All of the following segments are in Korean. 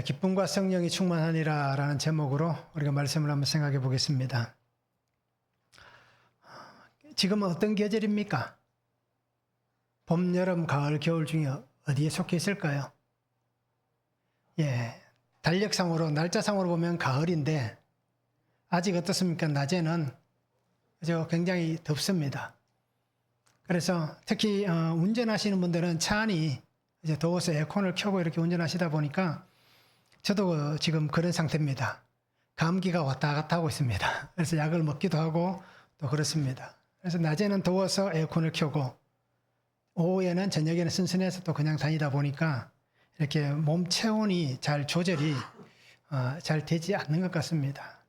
기쁨과 성령이 충만하니라 라는 제목으로 우리가 말씀을 한번 생각해 보겠습니다. 지금은 어떤 계절입니까? 봄, 여름, 가을, 겨울 중에 어디에 속해 있을까요? 달력상으로, 날짜상으로 보면 가을인데 아직 어떻습니까? 낮에는 굉장히 덥습니다. 그래서 특히 운전하시는 분들은 차 안이 이제 더워서 에어컨을 켜고 이렇게 운전하시다 보니까 저도 지금 그런 상태입니다. 감기가 왔다 갔다 하고 있습니다. 그래서 약을 먹기도 하고 또 그렇습니다. 그래서 낮에는 더워서 에어컨을 켜고 오후에는 저녁에는 선선해서 또 그냥 다니다 보니까 이렇게 몸 체온이 잘 조절이 잘 되지 않는 것 같습니다.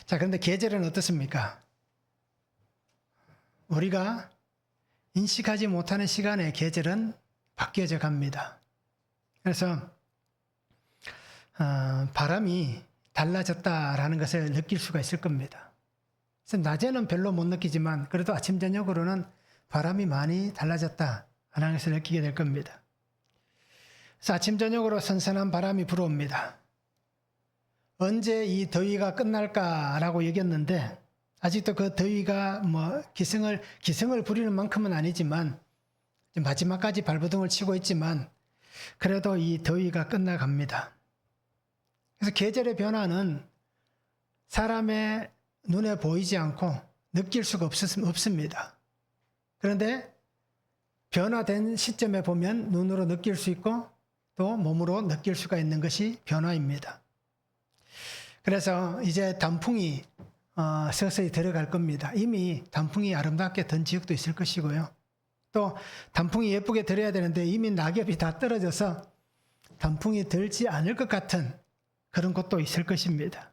자, 그런데 계절은 어떻습니까? 우리가 인식하지 못하는 시간에 계절은 바뀌어져 갑니다. 그래서 바람이 달라졌다라는 것을 느낄 수가 있을 겁니다. 그래서 낮에는 별로 못 느끼지만 그래도 아침 저녁으로는 바람이 많이 달라졌다라는 것을 느끼게 될 겁니다. 그래서 아침 저녁으로 선선한 바람이 불어옵니다. 언제 이 더위가 끝날까라고 여겼는데 아직도 그 더위가 기승을 부리는 만큼은 아니지만 마지막까지 발버둥을 치고 있지만 그래도 이 더위가 끝나갑니다. 그래서 계절의 변화는 사람의 눈에 보이지 않고 느낄 수가 없습니다. 그런데 변화된 시점에 보면 눈으로 느낄 수 있고 또 몸으로 느낄 수가 있는 것이 변화입니다. 그래서 이제 단풍이 서서히 들어갈 겁니다. 이미 단풍이 아름답게 든 지역도 있을 것이고요. 또 단풍이 예쁘게 들어야 되는데 이미 낙엽이 다 떨어져서 단풍이 들지 않을 것 같은 그런 곳도 있을 것입니다.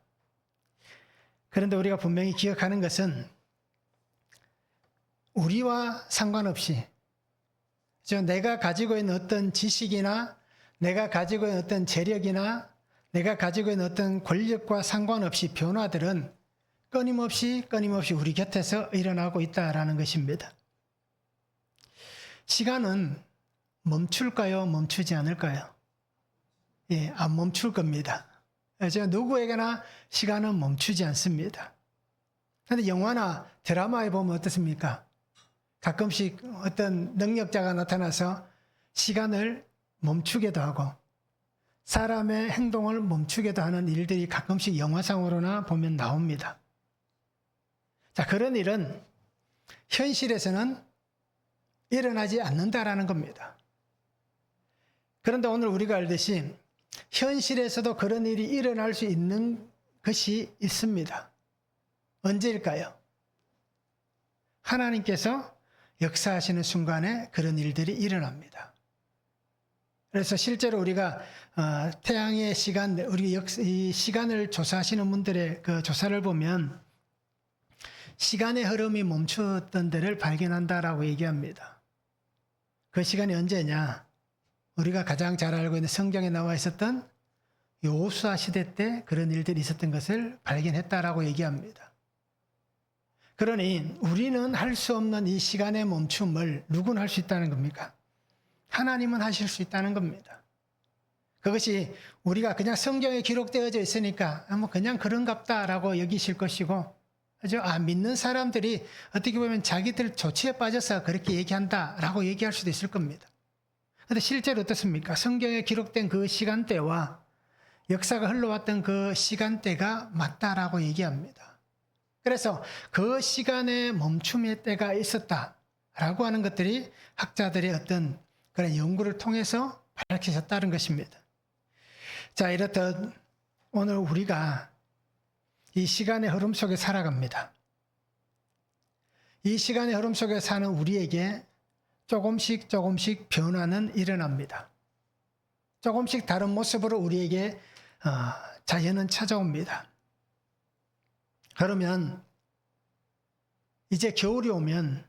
그런데 우리가 분명히 기억하는 것은 우리와 상관없이 내가 가지고 있는 어떤 지식이나 내가 가지고 있는 어떤 재력이나 내가 가지고 있는 어떤 권력과 상관없이 변화들은 끊임없이 우리 곁에서 일어나고 있다라는 것입니다. 시간은 멈출까요? 멈추지 않을까요? 안 멈출 겁니다. 누구에게나 시간은 멈추지 않습니다. 그런데 영화나 드라마에 보면 어떻습니까? 가끔씩 어떤 능력자가 나타나서 시간을 멈추게도 하고 사람의 행동을 멈추게도 하는 일들이 가끔씩 영화상으로나 보면 나옵니다. 자, 그런 일은 현실에서는 일어나지 않는다라는 겁니다. 그런데 오늘 우리가 알듯이 현실에서도 그런 일이 일어날 수 있는 것이 있습니다. 언제일까요? 하나님께서 역사하시는 순간에 그런 일들이 일어납니다. 그래서 실제로 우리가 태양의 시간, 이 시간을 조사하시는 분들의 그 조사를 보면 시간의 흐름이 멈췄던 데를 발견한다라고 얘기합니다. 그 시간이 언제냐? 우리가 가장 잘 알고 있는 성경에 나와 있었던 여호수아 시대 때 그런 일들이 있었던 것을 발견했다라고 얘기합니다. 그러니 우리는 할 수 없는 이 시간의 멈춤을 누구는 할 수 있다는 겁니까? 하나님은 하실 수 있다는 겁니다. 그것이 우리가 그냥 성경에 기록되어져 있으니까 그냥 그런갑다라고 여기실 것이고, 믿는 사람들이 어떻게 보면 자기들 조치에 빠져서 그렇게 얘기한다라고 얘기할 수도 있을 겁니다. 그런데 실제로 어떻습니까? 성경에 기록된 그 시간대와 역사가 흘러왔던 그 시간대가 맞다라고 얘기합니다. 그래서 그 시간에 멈춤의 때가 있었다라고 하는 것들이 학자들의 어떤 그런 연구를 통해서 밝혀졌다는 것입니다. 자, 이렇듯 오늘 우리가 이 시간의 흐름 속에 살아갑니다. 이 시간의 흐름 속에 사는 우리에게 조금씩 변화는 일어납니다. 조금씩 다른 모습으로 우리에게 자연은 찾아옵니다. 그러면 이제 겨울이 오면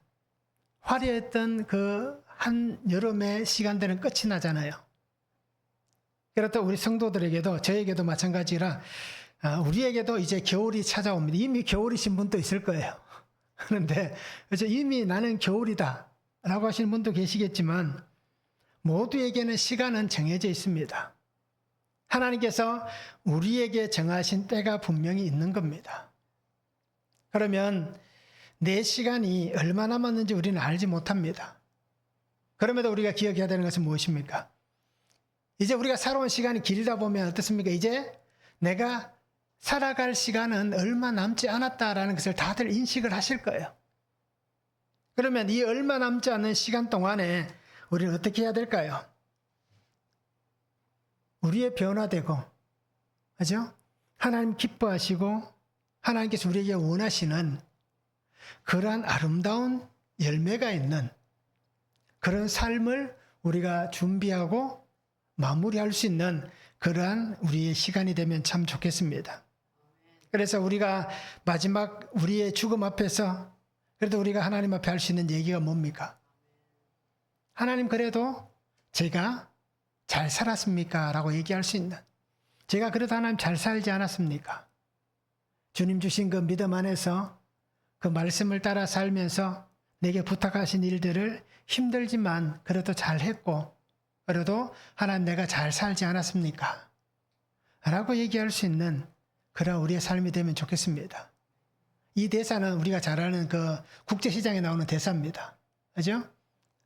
화려했던 그 한여름의 시간들은 끝이 나잖아요. 그렇다 우리 성도들에게도 저에게도 마찬가지라 우리에게도 이제 겨울이 찾아옵니다. 이미 겨울이신 분도 있을 거예요. 그런데 이미 나는 겨울이다 라고 하시는 분도 계시겠지만 모두에게는 시간은 정해져 있습니다. 하나님께서 우리에게 정하신 때가 분명히 있는 겁니다. 그러면 내 시간이 얼마 남았는지 우리는 알지 못합니다. 그럼에도 우리가 기억해야 되는 것은 무엇입니까? 이제 우리가 살아온 시간이 길다 보면 어떻습니까? 이제 내가 살아갈 시간은 얼마 남지 않았다라는 것을 다들 인식을 하실 거예요. 그러면 이 얼마 남지 않은 시간 동안에 우리는 어떻게 해야 될까요? 우리의 변화되고, 그죠? 하나님 기뻐하시고 하나님께서 우리에게 원하시는 그러한 아름다운 열매가 있는 그런 삶을 우리가 준비하고 마무리할 수 있는 그러한 우리의 시간이 되면 참 좋겠습니다. 그래서 우리가 마지막 우리의 죽음 앞에서 그래도 우리가 하나님 앞에 할 수 있는 얘기가 뭡니까? 하나님, 그래도 제가 잘 살았습니까? 라고 얘기할 수 있는, 제가 그래도 하나님 잘 살지 않았습니까? 주님 주신 그 믿음 안에서 그 말씀을 따라 살면서 내게 부탁하신 일들을 힘들지만 그래도 잘했고, 그래도 하나님 내가 잘 살지 않았습니까? 라고 얘기할 수 있는 그런 우리의 삶이 되면 좋겠습니다. 이 대사는 우리가 잘 아는 그 국제시장에 나오는 대사입니다. 그죠?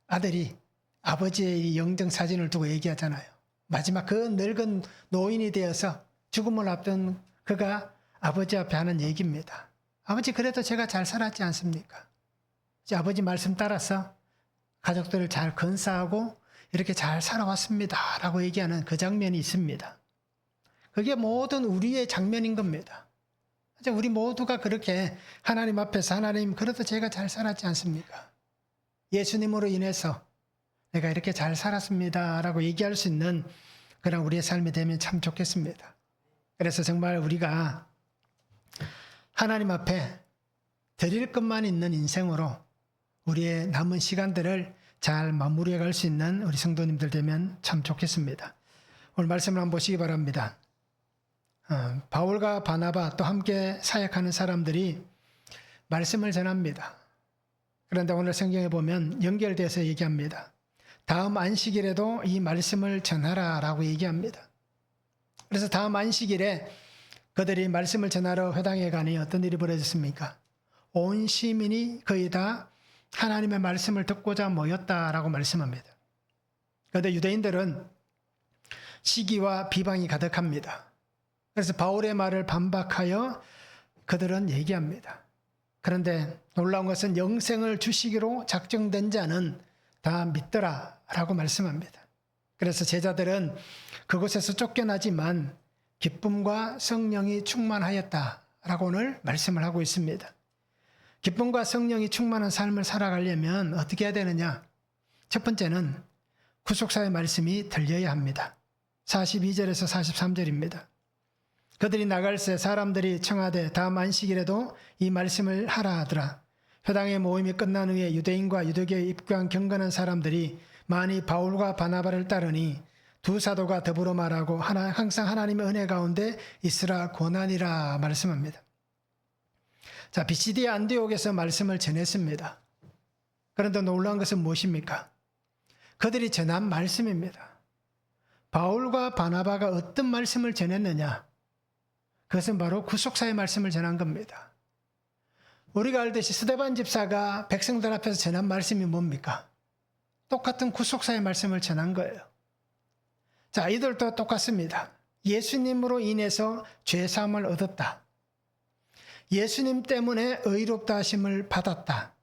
아들이 아버지의 영정 사진을 두고 얘기하잖아요. 마지막 그 늙은 노인이 되어서 죽음을 앞둔 그가 아버지 앞에 하는 얘기입니다. 아버지, 그래도 제가 잘 살았지 않습니까? 이제 아버지 말씀 따라서 가족들을 잘 건사하고 이렇게 잘 살아왔습니다 라고 얘기하는 그 장면이 있습니다. 그게 모든 우리의 장면인 겁니다. 우리 모두가 그렇게 하나님 앞에서, 하나님, 그래도 제가 잘 살았지 않습니까? 예수님으로 인해서 내가 이렇게 잘 살았습니다 라고 얘기할 수 있는 그런 우리의 삶이 되면 참 좋겠습니다. 그래서 정말 우리가 하나님 앞에 드릴 것만 있는 인생으로 우리의 남은 시간들을 잘 마무리해 갈 수 있는 우리 성도님들 되면 참 좋겠습니다. 오늘 말씀을 한번 보시기 바랍니다. 바울과 바나바 또 함께 사역하는 사람들이 말씀을 전합니다. 그런데 오늘 성경에 보면 연결돼서 얘기합니다. 다음 안식일에도 이 말씀을 전하라 라고 얘기합니다. 그래서 다음 안식일에 그들이 말씀을 전하러 회당에 가니 어떤 일이 벌어졌습니까? 온 시민이 거의 다 하나님의 말씀을 듣고자 모였다라고 말씀합니다. 그런데 유대인들은 시기와 비방이 가득합니다. 그래서 바울의 말을 반박하여 그들은 얘기합니다. 그런데 놀라운 것은 영생을 주시기로 작정된 자는 다 믿더라 라고 말씀합니다. 그래서 제자들은 그곳에서 쫓겨나지만 기쁨과 성령이 충만하였다라고 오늘 말씀을 하고 있습니다. 기쁨과 성령이 충만한 삶을 살아가려면 어떻게 해야 되느냐? 첫 번째는 구속사의 말씀이 들려야 합니다. 42절에서 43절입니다. 그들이 나갈새 사람들이 청하되 다음 안식일에도 이 말씀을 하라 하더라. 회당의 모임이 끝난 후에 유대인과 유대교에 입교한 경건한 사람들이 많이 바울과 바나바를 따르니 두 사도가 더불어 말하고 항상 하나님의 은혜 가운데 있으라 고난이라 말씀합니다. 자, 비시디의 안디옥에서 말씀을 전했습니다. 그런데 놀라운 것은 무엇입니까? 그들이 전한 말씀입니다. 바울과 바나바가 어떤 말씀을 전했느냐? 그것은 바로 구속사의 말씀을 전한 겁니다. 우리가 알듯이 스데반 집사가 백성들 앞에서 전한 말씀이 뭡니까? 똑같은 구속사의 말씀을 전한 거예요. 자, 이들도 똑같습니다. 예수님으로 인해서 죄사함을 얻었다. 예수님 때문에 의롭다 하심을 받았다.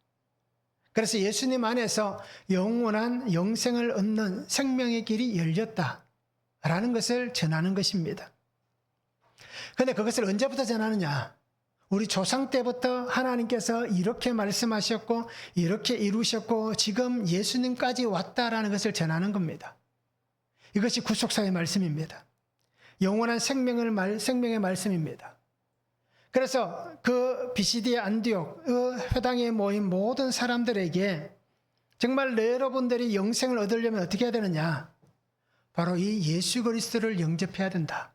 그래서 예수님 안에서 영원한 영생을 얻는 생명의 길이 열렸다라는 것을 전하는 것입니다. 그런데 그것을 언제부터 전하느냐? 우리 조상 때부터 하나님께서 이렇게 말씀하셨고 이렇게 이루셨고 지금 예수님까지 왔다라는 것을 전하는 겁니다. 이것이 구속사의 말씀입니다. 영원한 생명의 말씀입니다. 그래서 그 비시디의 안디옥 그 회당에 모인 모든 사람들에게 정말 여러분들이 영생을 얻으려면 어떻게 해야 되느냐? 바로 이 예수 그리스도를 영접해야 된다.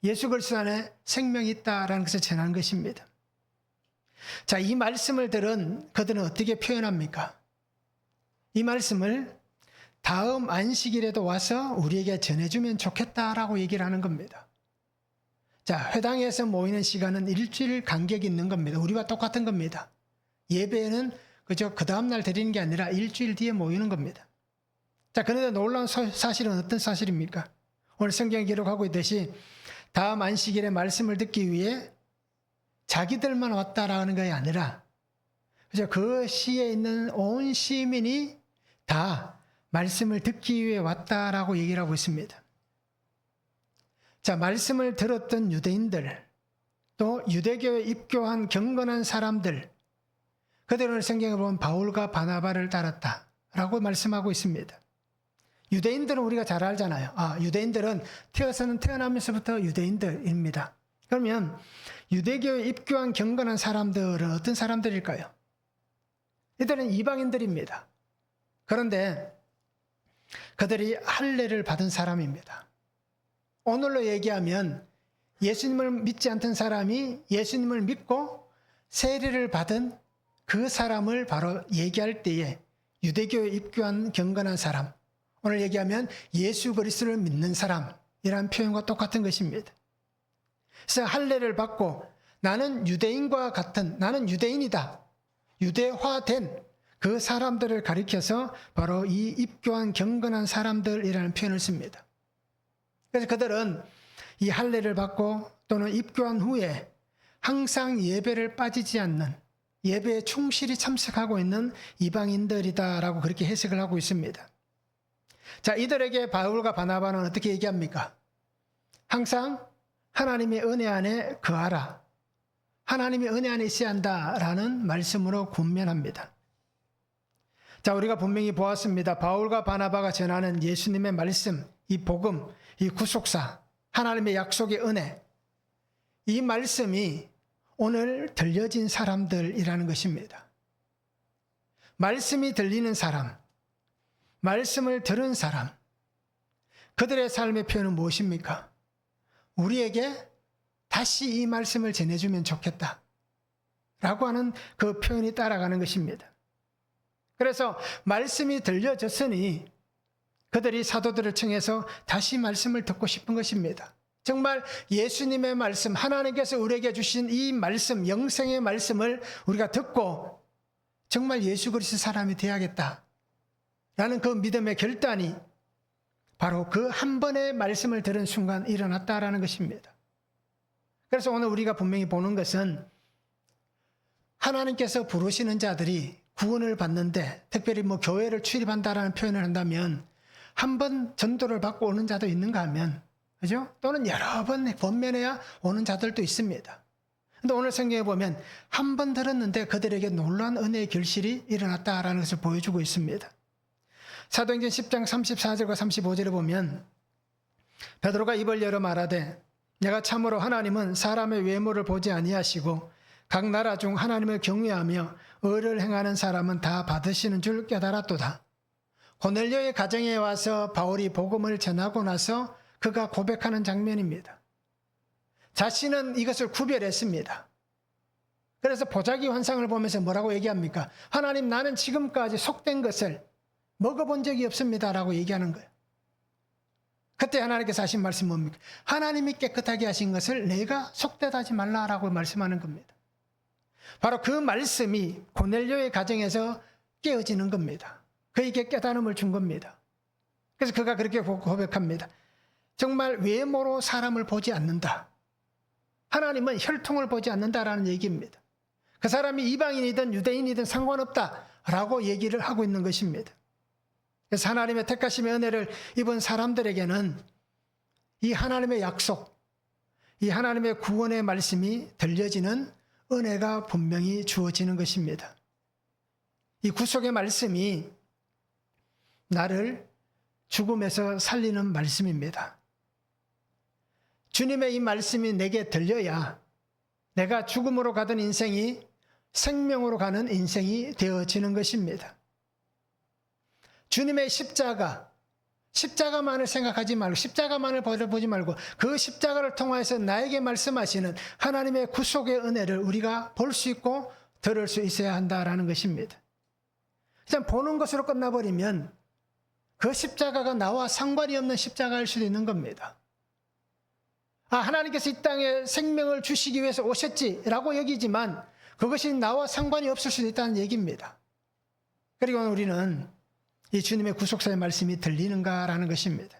예수 그리스도 안에 생명이 있다라는 것을 전하는 것입니다. 자, 이 말씀을 들은 그들은 어떻게 표현합니까? 이 말씀을 다음 안식일에도 와서 우리에게 전해주면 좋겠다라고 얘기를 하는 겁니다. 자, 회당에서 모이는 시간은 일주일 간격이 있는 겁니다. 우리와 똑같은 겁니다. 예배는 그저 그 다음날 드리는 게 아니라 일주일 뒤에 모이는 겁니다. 자, 그런데 놀라운 사실은 어떤 사실입니까? 오늘 성경에 기록하고 있듯이 다음 안식일에 말씀을 듣기 위해 자기들만 왔다라는 것이 아니라 그저 그 시에 있는 온 시민이 다 말씀을 듣기 위해 왔다라고 얘기를 하고 있습니다. 자, 말씀을 들었던 유대인들, 또 유대교에 입교한 경건한 사람들, 그들은 성경에 보면 바울과 바나바를 따랐다라고 말씀하고 있습니다. 유대인들은 우리가 잘 알잖아요. 유대인들은 태어나면서부터 유대인들입니다. 그러면 유대교에 입교한 경건한 사람들은 어떤 사람들일까요? 이들은 이방인들입니다. 그런데 그들이 할례를 받은 사람입니다. 오늘로 얘기하면 예수님을 믿지 않던 사람이 예수님을 믿고 세례를 받은 그 사람을 바로 얘기할 때에 유대교에 입교한 경건한 사람, 오늘 얘기하면 예수 그리스도를 믿는 사람이라는 표현과 똑같은 것입니다. 그래서 할례를 받고 나는 유대인과 같은, 나는 유대인이다, 유대화된 그 사람들을 가리켜서 바로 이 입교한 경건한 사람들이라는 표현을 씁니다. 그래서 그들은 이 할례를 받고 또는 입교한 후에 항상 예배를 빠지지 않는, 예배에 충실히 참석하고 있는 이방인들이다라고 그렇게 해석을 하고 있습니다. 자, 이들에게 바울과 바나바는 어떻게 얘기합니까? 항상 하나님의 은혜 안에 거하라, 하나님의 은혜 안에 있어야 한다라는 말씀으로 군면합니다. 자, 우리가 분명히 보았습니다. 바울과 바나바가 전하는 예수님의 말씀, 이 복음, 이 구속사, 하나님의 약속의 은혜, 이 말씀이 오늘 들려진 사람들이라는 것입니다. 말씀이 들리는 사람, 말씀을 들은 사람, 그들의 삶의 표현은 무엇입니까? 우리에게 다시 이 말씀을 전해주면 좋겠다 라고 하는 그 표현이 따라가는 것입니다. 그래서 말씀이 들려졌으니 그들이 사도들을 청해서 다시 말씀을 듣고 싶은 것입니다. 정말 예수님의 말씀, 하나님께서 우리에게 주신 이 말씀, 영생의 말씀을 우리가 듣고 정말 예수 그리스도 사람이 되어야겠다 라는 그 믿음의 결단이 바로 그 한 번의 말씀을 들은 순간 일어났다라는 것입니다. 그래서 오늘 우리가 분명히 보는 것은 하나님께서 부르시는 자들이 구원을 받는데, 특별히 교회를 출입한다라는 표현을 한다면 한 번 전도를 받고 오는 자도 있는가 하면, 그죠? 또는 여러 번 권면해야 오는 자들도 있습니다. 근데 오늘 성경에 보면 한 번 들었는데 그들에게 놀라운 은혜의 결실이 일어났다라는 것을 보여주고 있습니다. 사도행전 10장 34절과 35절에 보면 베드로가 입을 열어 말하되 내가 참으로 하나님은 사람의 외모를 보지 아니하시고 각 나라 중 하나님을 경외하며 의를 행하는 사람은 다 받으시는 줄 깨달았도다. 고넬료의 가정에 와서 바울이 복음을 전하고 나서 그가 고백하는 장면입니다. 자신은 이것을 구별했습니다. 그래서 보자기 환상을 보면서 뭐라고 얘기합니까? 하나님, 나는 지금까지 속된 것을 먹어본 적이 없습니다 라고 얘기하는 거예요. 그때 하나님께서 하신 말씀이 뭡니까? 하나님이 깨끗하게 하신 것을 내가 속되다 하지 말라라고 말씀하는 겁니다. 바로 그 말씀이 고넬료의 가정에서 깨어지는 겁니다. 그에게 깨달음을 준 겁니다. 그래서 그가 그렇게 고백합니다. 정말 외모로 사람을 보지 않는다. 하나님은 혈통을 보지 않는다라는 얘기입니다. 그 사람이 이방인이든 유대인이든 상관없다라고 얘기를 하고 있는 것입니다. 그래서 하나님의 택하심의 은혜를 입은 사람들에게는 이 하나님의 약속, 이 하나님의 구원의 말씀이 들려지는 은혜가 분명히 주어지는 것입니다. 이 구속의 말씀이 나를 죽음에서 살리는 말씀입니다. 주님의 이 말씀이 내게 들려야 내가 죽음으로 가던 인생이 생명으로 가는 인생이 되어지는 것입니다. 주님의 십자가만을 생각하지 말고, 십자가만을 보지 말고 그 십자가를 통해서 나에게 말씀하시는 하나님의 구속의 은혜를 우리가 볼 수 있고 들을 수 있어야 한다라는 것입니다. 그냥 보는 것으로 끝나버리면 그 십자가가 나와 상관이 없는 십자가일 수도 있는 겁니다. 하나님께서 이 땅에 생명을 주시기 위해서 오셨지라고 여기지만 그것이 나와 상관이 없을 수도 있다는 얘기입니다. 그리고 우리는 이 주님의 구속사의 말씀이 들리는가라는 것입니다.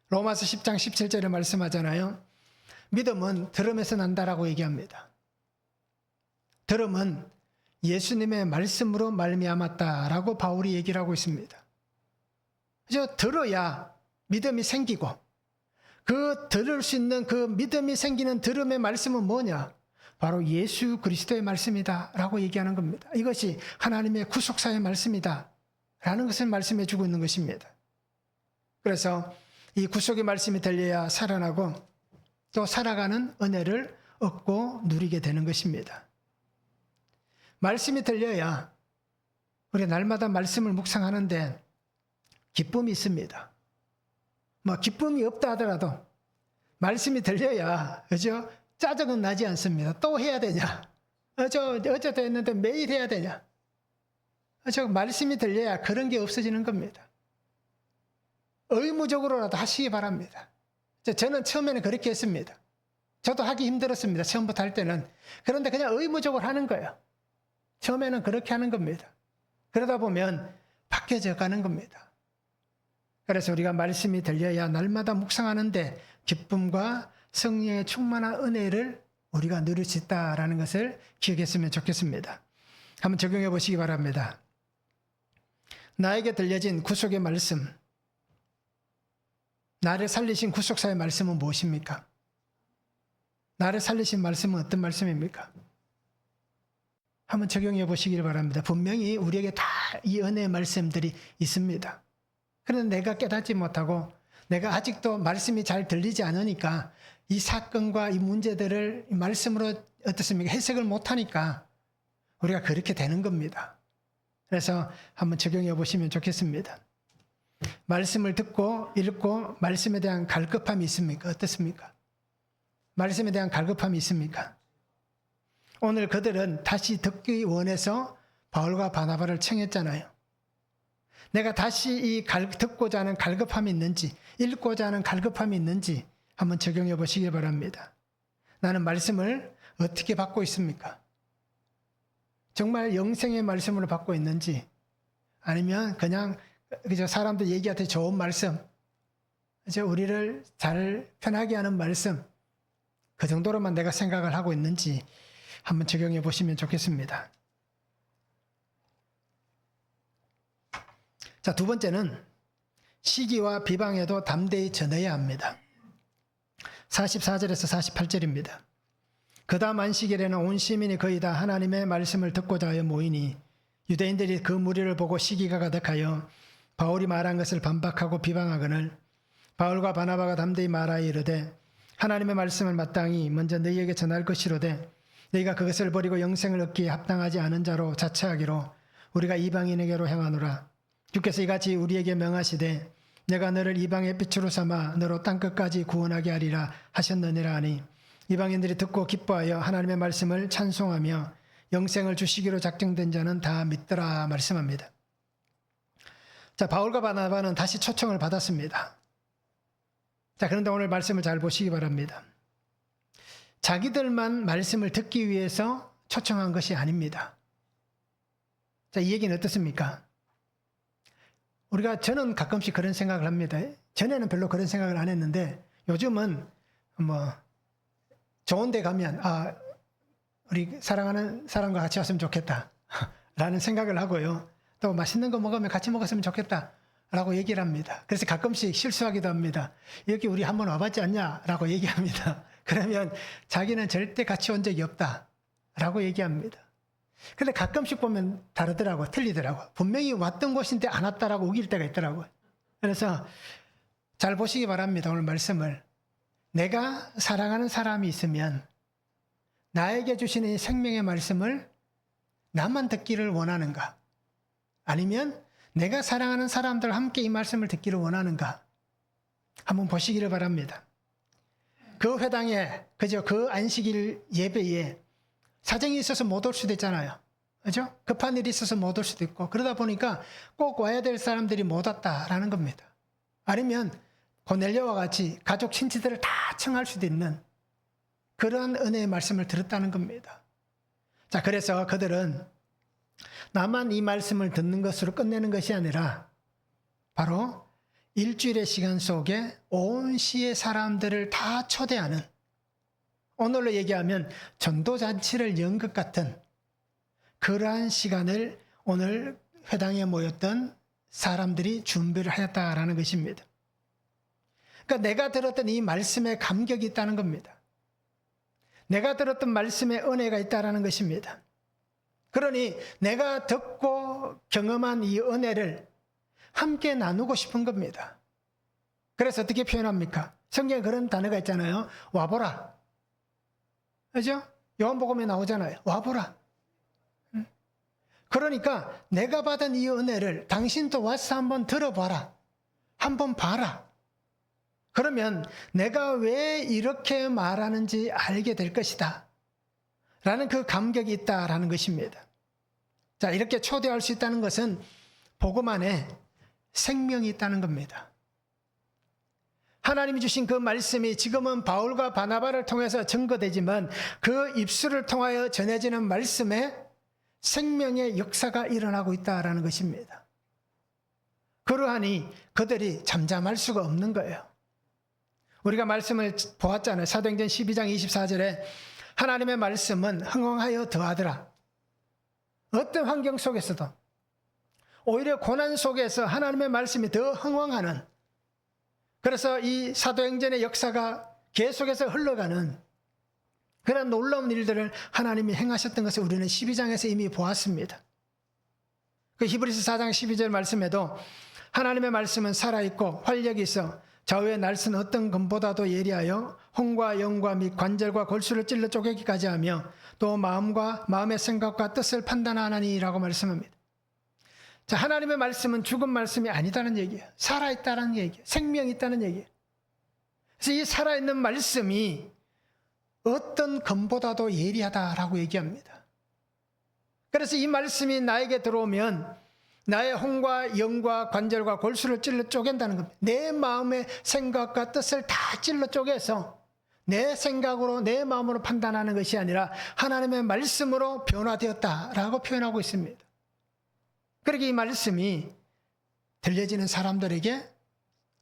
로마서 10장 17절에 말씀하잖아요. 믿음은 들음에서 난다라고 얘기합니다. 들음은 예수님의 말씀으로 말미암았다라고 바울이 얘기를 하고 있습니다. 그래서 들어야 믿음이 생기고 그 들을 수 있는 그 믿음이 생기는 들음의 말씀은 뭐냐? 바로 예수 그리스도의 말씀이다 라고 얘기하는 겁니다. 이것이 하나님의 구속사의 말씀이다 라는 것을 말씀해 주고 있는 것입니다. 그래서 이 구속의 말씀이 들려야 살아나고 또 살아가는 은혜를 얻고 누리게 되는 것입니다. 말씀이 들려야 우리 날마다 말씀을 묵상하는데 기쁨이 있습니다. 기쁨이 없다 하더라도 말씀이 들려야, 그죠? 짜증은 나지 않습니다. 또 해야 되냐? 어제도 했는데 매일 해야 되냐? 말씀이 들려야 그런 게 없어지는 겁니다. 의무적으로라도 하시기 바랍니다. 저는 처음에는 그렇게 했습니다. 저도 하기 힘들었습니다. 처음부터 할 때는. 그런데 그냥 의무적으로 하는 거예요. 처음에는 그렇게 하는 겁니다. 그러다 보면 바뀌어져 가는 겁니다. 그래서 우리가 말씀이 들려야 날마다 묵상하는데 기쁨과 성령의 충만한 은혜를 우리가 누릴 수 있다는 것을 기억했으면 좋겠습니다. 한번 적용해 보시기 바랍니다. 나에게 들려진 구속의 말씀, 나를 살리신 구속사의 말씀은 무엇입니까? 나를 살리신 말씀은 어떤 말씀입니까? 한번 적용해 보시길 바랍니다. 분명히 우리에게 다 이 은혜의 말씀들이 있습니다. 그런데 내가 깨닫지 못하고 내가 아직도 말씀이 잘 들리지 않으니까 이 사건과 이 문제들을 말씀으로 어떻습니까? 해석을 못하니까 우리가 그렇게 되는 겁니다. 그래서 한번 적용해 보시면 좋겠습니다. 말씀을 듣고 읽고 말씀에 대한 갈급함이 있습니까? 어떻습니까? 말씀에 대한 갈급함이 있습니까? 오늘 그들은 다시 듣기 원해서 바울과 바나바를 청했잖아요. 내가 다시 듣고자 하는 갈급함이 있는지, 읽고자 하는 갈급함이 있는지 한번 적용해 보시기 바랍니다. 나는 말씀을 어떻게 받고 있습니까? 정말 영생의 말씀으로 받고 있는지, 아니면 그냥 사람들 얘기할 때 좋은 말씀, 우리를 잘 편하게 하는 말씀, 그 정도로만 내가 생각을 하고 있는지 한번 적용해 보시면 좋겠습니다. 자, 두 번째는 시기와 비방에도 담대히 전해야 합니다. 44절에서 48절입니다. 그 다음 안식일에는 온 시민이 거의 다 하나님의 말씀을 듣고자 하여 모이니 유대인들이 그 무리를 보고 시기가 가득하여 바울이 말한 것을 반박하고 비방하거늘 바울과 바나바가 담대히 말하여 이르되 하나님의 말씀을 마땅히 먼저 너희에게 전할 것이로되 너희가 그것을 버리고 영생을 얻기에 합당하지 않은 자로 자처하기로 우리가 이방인에게로 행하노라. 주께서 이같이 우리에게 명하시되 내가 너를 이방의 빛으로 삼아 너로 땅끝까지 구원하게 하리라 하셨느니라 하니 이방인들이 듣고 기뻐하여 하나님의 말씀을 찬송하며 영생을 주시기로 작정된 자는 다 믿더라 말씀합니다. 자, 바울과 바나바는 다시 초청을 받았습니다. 자, 그런데 오늘 말씀을 잘 보시기 바랍니다. 자기들만 말씀을 듣기 위해서 초청한 것이 아닙니다. 자, 이 얘기는 어떻습니까? 저는 가끔씩 그런 생각을 합니다. 전에는 별로 그런 생각을 안 했는데 요즘은 좋은 데 가면 우리 사랑하는 사람과 같이 왔으면 좋겠다 라는 생각을 하고요. 또 맛있는 거 먹으면 같이 먹었으면 좋겠다 라고 얘기를 합니다. 그래서 가끔씩 실수하기도 합니다. 여기 우리 한번 와봤지 않냐 라고 얘기합니다. 그러면 자기는 절대 같이 온 적이 없다 라고 얘기합니다. 근데 가끔씩 보면 다르더라고요. 틀리더라고요. 분명히 왔던 곳인데 안 왔다라고 우길 때가 있더라고요. 그래서 잘 보시기 바랍니다. 오늘 말씀을. 내가 사랑하는 사람이 있으면 나에게 주시는 이 생명의 말씀을 나만 듣기를 원하는가? 아니면 내가 사랑하는 사람들과 함께 이 말씀을 듣기를 원하는가? 한번 보시기를 바랍니다. 그 회당에, 그 안식일 예배에 사정이 있어서 못 올 수도 있잖아요. 그죠? 급한 일이 있어서 못 올 수도 있고, 그러다 보니까 꼭 와야 될 사람들이 못 왔다라는 겁니다. 아니면 고넬료와 같이 가족 친지들을 다 청할 수도 있는 그러한 은혜의 말씀을 들었다는 겁니다. 자, 그래서 그들은 나만 이 말씀을 듣는 것으로 끝내는 것이 아니라 바로 일주일의 시간 속에 온 시의 사람들을 다 초대하는, 오늘로 얘기하면 전도잔치를 연 것 같은 그러한 시간을 오늘 회당에 모였던 사람들이 준비를 하였다라는 것입니다. 그러니까 내가 들었던 이 말씀에 감격이 있다는 겁니다. 내가 들었던 말씀에 은혜가 있다는 것입니다. 그러니 내가 듣고 경험한 이 은혜를 함께 나누고 싶은 겁니다. 그래서 어떻게 표현합니까? 성경에 그런 단어가 있잖아요. 와보라. 그죠? 요한복음에 나오잖아요. 와보라. 그러니까 내가 받은 이 은혜를 당신도 와서 한번 들어봐라. 한번 봐라. 그러면 내가 왜 이렇게 말하는지 알게 될 것이다 라는 그 감격이 있다라는 것입니다. 자, 이렇게 초대할 수 있다는 것은 복음 안에 생명이 있다는 겁니다. 하나님이 주신 그 말씀이 지금은 바울과 바나바를 통해서 증거되지만 그 입술을 통하여 전해지는 말씀에 생명의 역사가 일어나고 있다라는 것입니다. 그러하니 그들이 잠잠할 수가 없는 거예요. 우리가 말씀을 보았잖아요. 사도행전 12장 24절에 하나님의 말씀은 흥왕하여 더하더라. 어떤 환경 속에서도 오히려 고난 속에서 하나님의 말씀이 더 흥왕하는, 그래서 이 사도행전의 역사가 계속해서 흘러가는 그런 놀라운 일들을 하나님이 행하셨던 것을 우리는 12장에서 이미 보았습니다. 그 히브리서 4장 12절 말씀에도 하나님의 말씀은 살아있고 활력이 있어 좌우의 날선 어떤 검보다도 예리하여 혼과 영과 및 관절과 골수를 찔러 쪼개기까지 하며 또 마음의 생각과 뜻을 판단하나니라고 말씀합니다. 자, 하나님의 말씀은 죽은 말씀이 아니다는 얘기예요. 살아있다는 얘기예요. 생명이 있다는 얘기예요. 그래서 이 살아있는 말씀이 어떤 검보다도 예리하다라고 얘기합니다. 그래서 이 말씀이 나에게 들어오면 나의 혼과 영과 관절과 골수를 찔러 쪼갠다는 겁니다. 내 마음의 생각과 뜻을 다 찔러 쪼개서 내 생각으로 내 마음으로 판단하는 것이 아니라 하나님의 말씀으로 변화되었다라고 표현하고 있습니다. 그렇게 이 말씀이 들려지는 사람들에게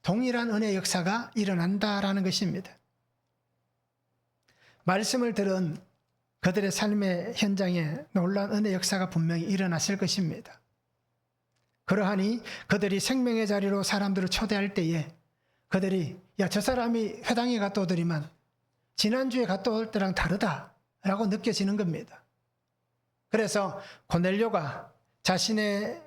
동일한 은혜의 역사가 일어난다라는 것입니다. 말씀을 들은 그들의 삶의 현장에 놀라운 은혜의 역사가 분명히 일어났을 것입니다. 그러하니 그들이 생명의 자리로 사람들을 초대할 때에 그들이 저 사람이 회당에 갔다 오더니만 지난주에 갔다 올 때랑 다르다라고 느껴지는 겁니다. 그래서 고넬료가 자신의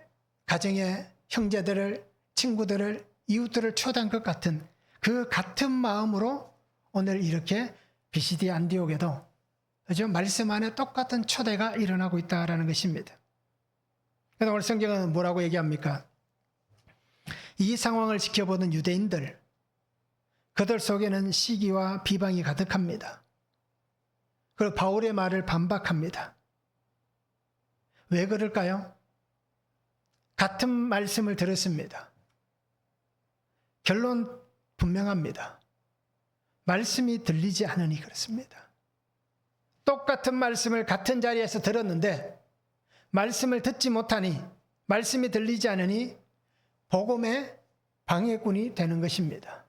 가정의 형제들을, 친구들을, 이웃들을 초대한 것 같은 그 같은 마음으로 오늘 이렇게 비시디 안디옥에도 그죠? 말씀 안에 똑같은 초대가 일어나고 있다는 것입니다. 그래서 오늘 성경은 뭐라고 얘기합니까? 이 상황을 지켜보는 유대인들, 그들 속에는 시기와 비방이 가득합니다. 그리고 바울의 말을 반박합니다. 왜 그럴까요? 같은 말씀을 들었습니다. 결론 분명합니다. 말씀이 들리지 않으니 그렇습니다. 똑같은 말씀을 같은 자리에서 들었는데 말씀을 듣지 못하니, 말씀이 들리지 않으니 복음의 방해꾼이 되는 것입니다.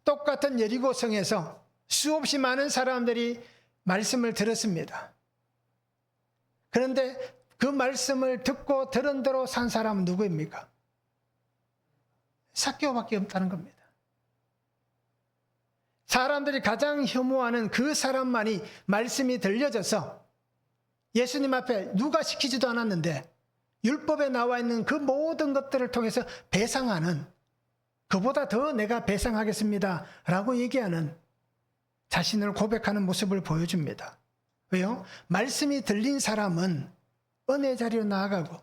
똑같은 여리고성에서 수없이 많은 사람들이 말씀을 들었습니다. 그런데 그 말씀을 듣고 들은 대로 산 사람은 누구입니까? 삭개오밖에 없다는 겁니다. 사람들이 가장 혐오하는 그 사람만이 말씀이 들려져서 예수님 앞에 누가 시키지도 않았는데 율법에 나와 있는 그 모든 것들을 통해서 배상하는, 그보다 더 내가 배상하겠습니다 라고 얘기하는, 자신을 고백하는 모습을 보여줍니다. 왜요? 말씀이 들린 사람은 은혜 자리로 나아가고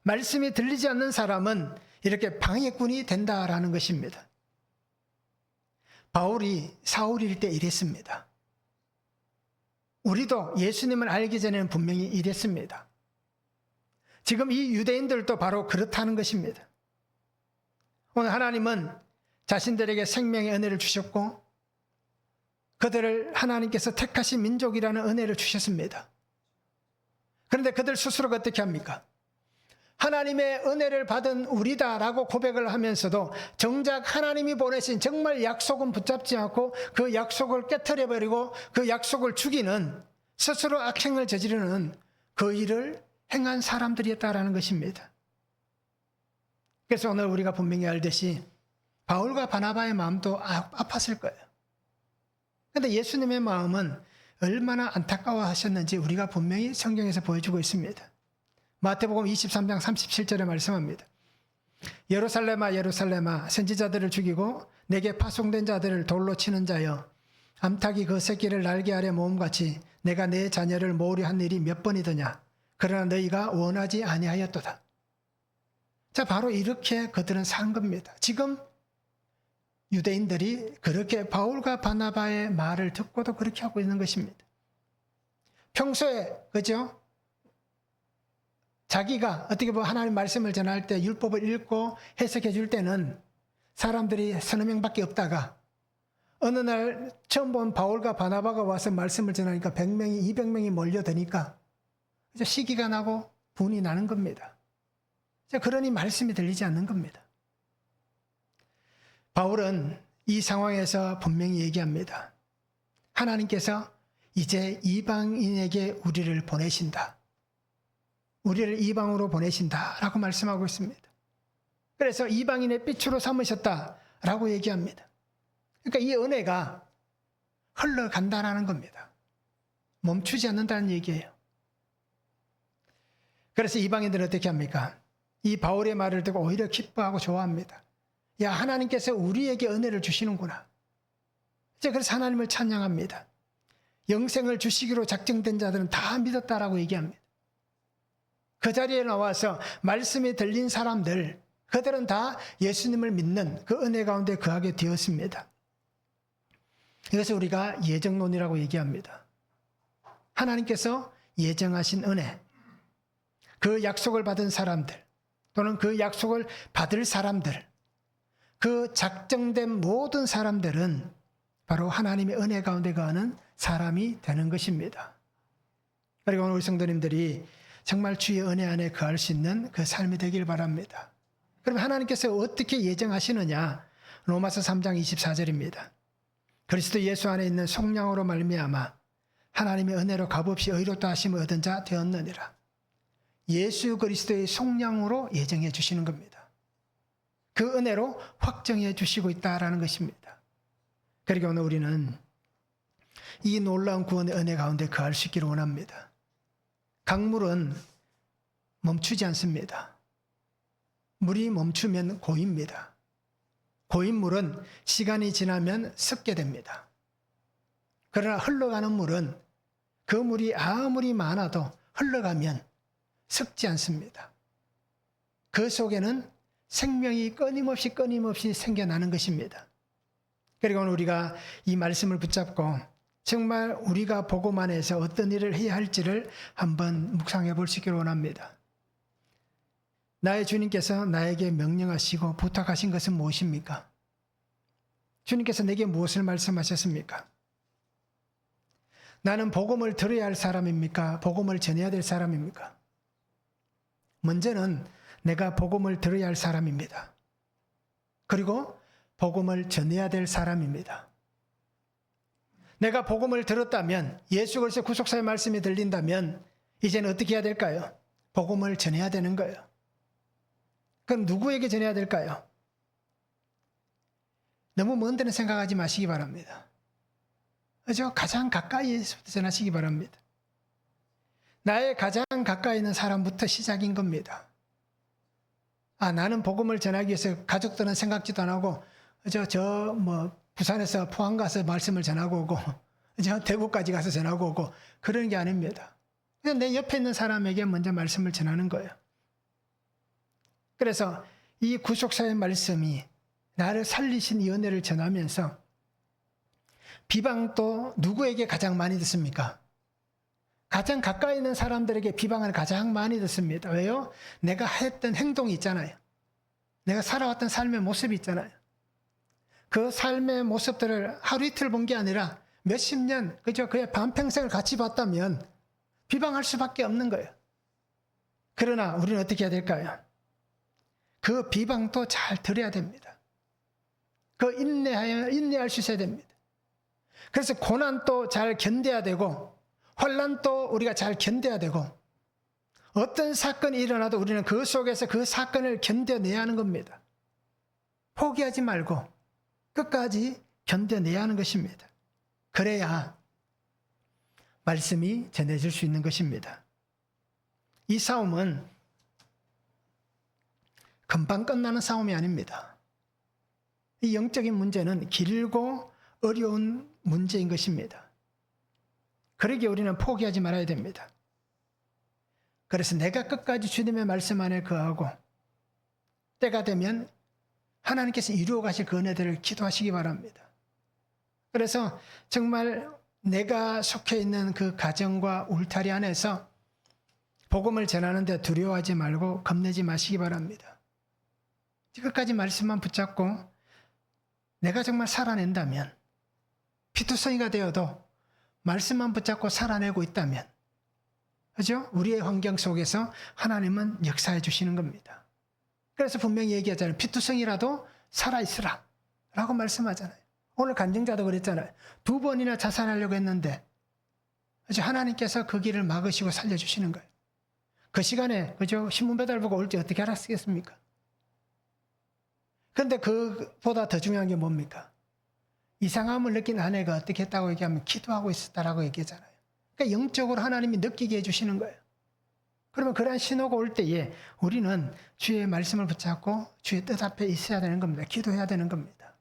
말씀이 들리지 않는 사람은 이렇게 방해꾼이 된다라는 것입니다. 바울이 사울일 때 이랬습니다. 우리도 예수님을 알기 전에는 분명히 이랬습니다. 지금 이 유대인들도 바로 그렇다는 것입니다. 오늘 하나님은 자신들에게 생명의 은혜를 주셨고 그들을 하나님께서 택하신 민족이라는 은혜를 주셨습니다. 그런데 그들 스스로가 어떻게 합니까? 하나님의 은혜를 받은 우리다라고 고백을 하면서도 정작 하나님이 보내신 정말 약속은 붙잡지 않고 그 약속을 깨트려버리고 그 약속을 죽이는 스스로 악행을 저지르는 그 일을 행한 사람들이었다라는 것입니다. 그래서 오늘 우리가 분명히 알듯이 바울과 바나바의 마음도 아팠을 거예요. 그런데 예수님의 마음은 얼마나 안타까워하셨는지 우리가 분명히 성경에서 보여주고 있습니다. 마태복음 23장 37절에 말씀합니다. 예루살렘아 예루살렘아 선지자들을 죽이고 내게 파송된 자들을 돌로 치는 자여 암탉이 그 새끼를 날개 아래 모음같이 내가 내 자녀를 모으려 한 일이 몇 번이더냐. 그러나 너희가 원하지 아니하였도다. 자, 바로 이렇게 그들은 산 겁니다. 지금 유대인들이 그렇게 바울과 바나바의 말을 듣고도 그렇게 하고 있는 것입니다. 평소에 그죠? 자기가 어떻게 보면 하나님 말씀을 전할 때 율법을 읽고 해석해 줄 때는 사람들이 서너 명밖에 없다가 어느 날 처음 본 바울과 바나바가 와서 말씀을 전하니까 100명이 200명이 몰려드니까 이제 시기가 나고 분이 나는 겁니다. 그러니 말씀이 들리지 않는 겁니다. 바울은 이 상황에서 분명히 얘기합니다. 하나님께서 이제 이방인에게 우리를 보내신다. 우리를 이방으로 보내신다라고 말씀하고 있습니다. 그래서 이방인의 빛으로 삼으셨다라고 얘기합니다. 그러니까 이 은혜가 흘러간다라는 겁니다. 멈추지 않는다는 얘기예요. 그래서 이방인들은 어떻게 합니까? 이 바울의 말을 듣고 오히려 기뻐하고 좋아합니다. 야, 하나님께서 우리에게 은혜를 주시는구나. 그래서 하나님을 찬양합니다. 영생을 주시기로 작정된 자들은 다 믿었다라고 얘기합니다. 그 자리에 나와서 말씀이 들린 사람들, 그들은 다 예수님을 믿는 그 은혜 가운데 거하게 되었습니다. 이것을 우리가 예정론이라고 얘기합니다. 하나님께서 예정하신 은혜, 그 약속을 받은 사람들 또는 그 약속을 받을 사람들, 그 작정된 모든 사람들은 바로 하나님의 은혜 가운데 거하는 사람이 되는 것입니다. 그리고 오늘 우리 성도님들이 정말 주의 은혜 안에 거할 수 있는 그 삶이 되길 바랍니다. 그럼 하나님께서 어떻게 예정하시느냐? 로마서 3장 24절입니다. 그리스도 예수 안에 있는 속량으로 말미암아 하나님의 은혜로 값없이 의롭다 하심을 얻은 자 되었느니라. 예수 그리스도의 속량으로 예정해 주시는 겁니다. 그 은혜로 확정해 주시고 있다라는 것입니다. 그러니까 오늘 우리는 이 놀라운 구원의 은혜 가운데 거할 수 있기를 원합니다. 강물은 멈추지 않습니다. 물이 멈추면 고입니다. 고인 물은 시간이 지나면 썩게 됩니다. 그러나 흘러가는 물은 그 물이 아무리 많아도 흘러가면 썩지 않습니다. 그 속에는 생명이 끊임없이 생겨나는 것입니다. 그리고 오늘 우리가 이 말씀을 붙잡고 정말 우리가 복음 안에서 어떤 일을 해야 할지를 한번 묵상해 볼 수 있기를 원합니다. 나의 주님께서 나에게 명령하시고 부탁하신 것은 무엇입니까? 주님께서 내게 무엇을 말씀하셨습니까? 나는 복음을 들어야 할 사람입니까? 복음을 전해야 될 사람입니까? 먼저는 내가 복음을 들어야 할 사람입니다. 그리고 복음을 전해야 될 사람입니다. 내가 복음을 들었다면, 예수 그리스도의 구속사의 말씀이 들린다면 이제는 어떻게 해야 될까요? 복음을 전해야 되는 거예요. 그럼 누구에게 전해야 될까요? 너무 먼 데는 생각하지 마시기 바랍니다. 그죠? 가장 가까이에서부터 전하시기 바랍니다. 나의 가장 가까이 있는 사람부터 시작인 겁니다. 아, 나는 복음을 전하기 위해서 가족들은 생각지도 안 하고 부산에서 포항 가서 말씀을 전하고 오고 대구까지 가서 전하고 오고 그런 게 아닙니다. 그냥 내 옆에 있는 사람에게 먼저 말씀을 전하는 거예요. 그래서 이 구속사의 말씀이 나를 살리신 이 은혜를 전하면서 비방도 누구에게 가장 많이 듣습니까? 가장 가까이 있는 사람들에게 비방을 가장 많이 듣습니다. 왜요? 내가 했던 행동이 있잖아요. 내가 살아왔던 삶의 모습이 있잖아요. 그 삶의 모습들을 하루 이틀 본 게 아니라 몇십 년, 그죠? 그의 반평생을 같이 봤다면 비방할 수밖에 없는 거예요. 그러나 우리는 어떻게 해야 될까요? 그 비방도 잘 들어야 됩니다. 그 인내할 수 있어야 됩니다. 그래서 고난도 잘 견뎌야 되고, 환난도 우리가 잘 견뎌야 되고, 어떤 사건이 일어나도 우리는 그 속에서 그 사건을 견뎌내야 하는 겁니다. 포기하지 말고 끝까지 견뎌내야 하는 것입니다. 그래야 말씀이 전해질 수 있는 것입니다. 이 싸움은 금방 끝나는 싸움이 아닙니다. 이 영적인 문제는 길고 어려운 문제인 것입니다. 그러기에 우리는 포기하지 말아야 됩니다. 그래서 내가 끝까지 주님의 말씀 안에 거하고 때가 되면 하나님께서 이루어 가실 그 은혜들을 기도하시기 바랍니다. 그래서 정말 내가 속해 있는 그 가정과 울타리 안에서 복음을 전하는데 두려워하지 말고 겁내지 마시기 바랍니다. 끝까지 말씀만 붙잡고 내가 정말 살아낸다면, 피투성이가 되어도 말씀만 붙잡고 살아내고 있다면, 그죠? 우리의 환경 속에서 하나님은 역사해 주시는 겁니다. 그래서 분명히 얘기하잖아요. 피투성이라도 살아있으라 라고 말씀하잖아요. 오늘 간증자도 그랬잖아요. 2번이나 자살하려고 했는데 그죠? 하나님께서 그 길을 막으시고 살려주시는 거예요. 그 시간에 그죠? 신문 배달 보고 올지 어떻게 알았겠습니까? 그런데 그보다 더 중요한 게 뭡니까? 이상함을 느낀 아내가 어떻게 했다고 얘기하면 기도하고 있었다라고 얘기하잖아요. 그러니까 영적으로 하나님이 느끼게 해주시는 거예요. 그러면 그러한 신호가 올 때에 우리는 주의 말씀을 붙잡고 주의 뜻 앞에 있어야 되는 겁니다. 기도해야 되는 겁니다.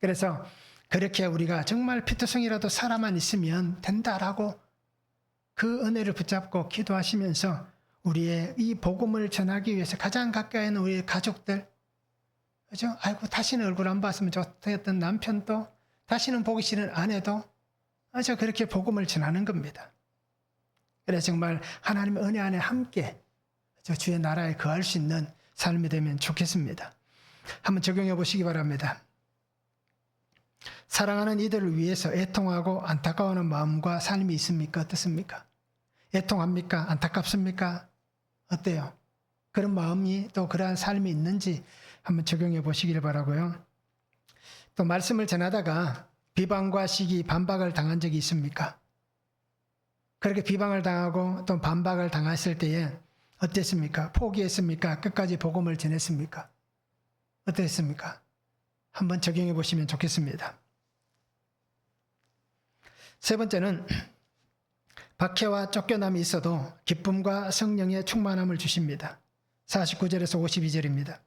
그래서 그렇게 우리가 정말 피투성이라도 살아만 있으면 된다라고 그 은혜를 붙잡고 기도하시면서 우리의 이 복음을 전하기 위해서 가장 가까이 있는 우리의 가족들, 그죠? 아이고, 다시는 얼굴 안 봤으면 좋겠던 남편도, 다시는 보기 싫은 아내도, 그죠? 그렇게 복음을 전하는 겁니다. 그래서 정말 하나님의 은혜 안에 함께 주의 나라에 거할 수 있는 삶이 되면 좋겠습니다. 한번 적용해 보시기 바랍니다. 사랑하는 이들을 위해서 애통하고 안타까워하는 마음과 삶이 있습니까? 어떻습니까? 애통합니까? 안타깝습니까? 어때요? 그런 마음이 또 그러한 삶이 있는지 한번 적용해 보시길 바라고요. 또 말씀을 전하다가 비방과 시기, 반박을 당한 적이 있습니까? 그렇게 비방을 당하고 또 반박을 당했을 때에 어땠습니까? 포기했습니까? 끝까지 복음을 전했습니까? 어땠습니까? 한번 적용해 보시면 좋겠습니다. 세 번째는 박해와 쫓겨남이 있어도 기쁨과 성령의 충만함을 주십니다. 49절에서 52절입니다.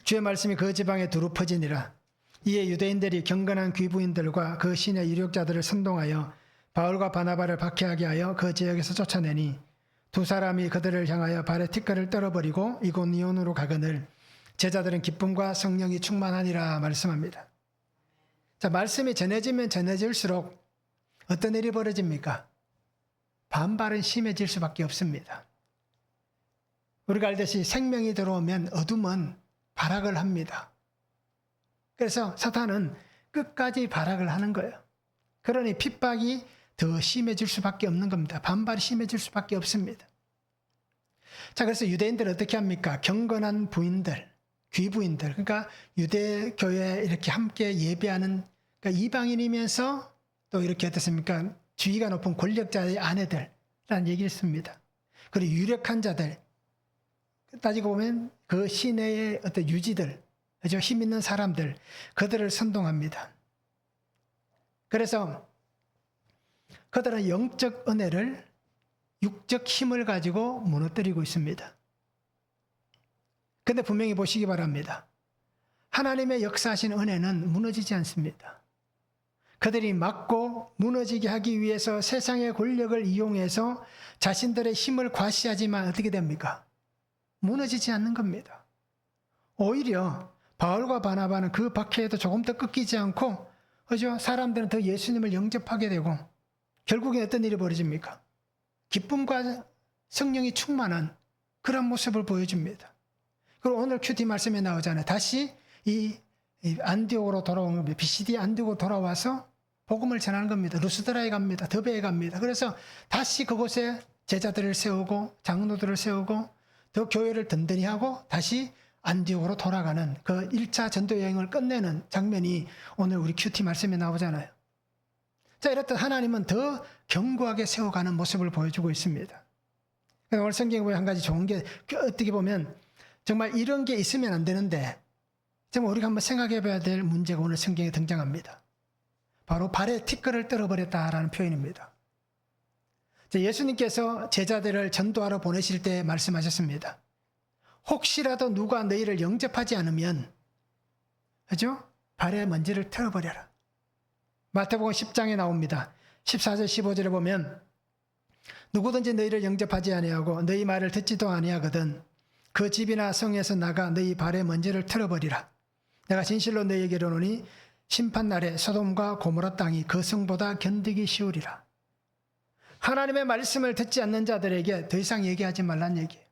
주의 말씀이 그 지방에 두루 퍼지니라. 이에 유대인들이 경건한 귀부인들과 그 신의 유력자들을 선동하여 바울과 바나바를 박해하게 하여 그 지역에서 쫓아내니 두 사람이 그들을 향하여 발에 티끌을 떨어버리고 이고니온으로 가거늘 제자들은 기쁨과 성령이 충만하니라 말씀합니다. 자, 말씀이 전해지면 전해질수록 어떤 일이 벌어집니까? 반발은 심해질 수밖에 없습니다. 우리가 알듯이 생명이 들어오면 어둠은 발악을 합니다. 그래서 사탄은 끝까지 발악을 하는 거예요. 그러니 핍박이 더 심해질 수밖에 없는 겁니다. 반발이 심해질 수밖에 없습니다. 자, 그래서 유대인들은 어떻게 합니까? 경건한 부인들, 귀부인들, 그러니까 유대교회에 이렇게 함께 예배하는, 그러니까 이방인이면서 또 이렇게 어떻습니까? 지위가 높은 권력자의 아내들라는 얘기를 씁니다. 그리고 유력한 자들, 따지고 보면 그 시내의 어떤 유지들, 그죠? 힘 있는 사람들, 그들을 선동합니다. 그래서 그들은 영적 은혜를 육적 힘을 가지고 무너뜨리고 있습니다. 그런데 분명히 보시기 바랍니다. 하나님의 역사하신 은혜는 무너지지 않습니다. 그들이 막고 무너지게 하기 위해서 세상의 권력을 이용해서 자신들의 힘을 과시하지만 어떻게 됩니까? 무너지지 않는 겁니다. 오히려 바울과 바나바는 그 박해에도 조금 더 꺾이지 않고, 그죠? 사람들은 더 예수님을 영접하게 되고, 결국에 어떤 일이 벌어집니까? 기쁨과 성령이 충만한 그런 모습을 보여줍니다. 그리고 오늘 큐티 말씀에 나오잖아요. 다시 이 안디옥으로 돌아온 겁니다. BCD 안디옥으로 돌아와서 복음을 전하는 겁니다. 루스드라에 갑니다. 더베에 갑니다. 그래서 다시 그곳에 제자들을 세우고 장로들을 세우고 더 교회를 든든히 하고 다시 안디옥으로 돌아가는 그 1차 전도 여행을 끝내는 장면이 오늘 우리 큐티 말씀에 나오잖아요. 자, 이렇듯 하나님은 더 견고하게 세워가는 모습을 보여주고 있습니다. 오늘 성경에 보면 한 가지 좋은 게 어떻게 보면 정말 이런 게 있으면 안 되는데 정말 우리가 한번 생각해 봐야 될 문제가 오늘 성경에 등장합니다. 바로 발에 티끌을 떨어버렸다라는 표현입니다. 예수님께서 제자들을 전도하러 보내실 때 말씀하셨습니다. 혹시라도 누가 너희를 영접하지 않으면, 그죠? 발에 먼지를 털어버려라. 마태복음 10장에 나옵니다. 14절 15절에 보면 누구든지 너희를 영접하지 아니하고 너희 말을 듣지도 아니하거든 그 집이나 성에서 나가 너희 발에 먼지를 털어버리라. 내가 진실로 너희에게 이르노니 심판날에 소돔과 고모라 땅이 그 성보다 견디기 쉬우리라. 하나님의 말씀을 듣지 않는 자들에게 더 이상 얘기하지 말란 얘기예요.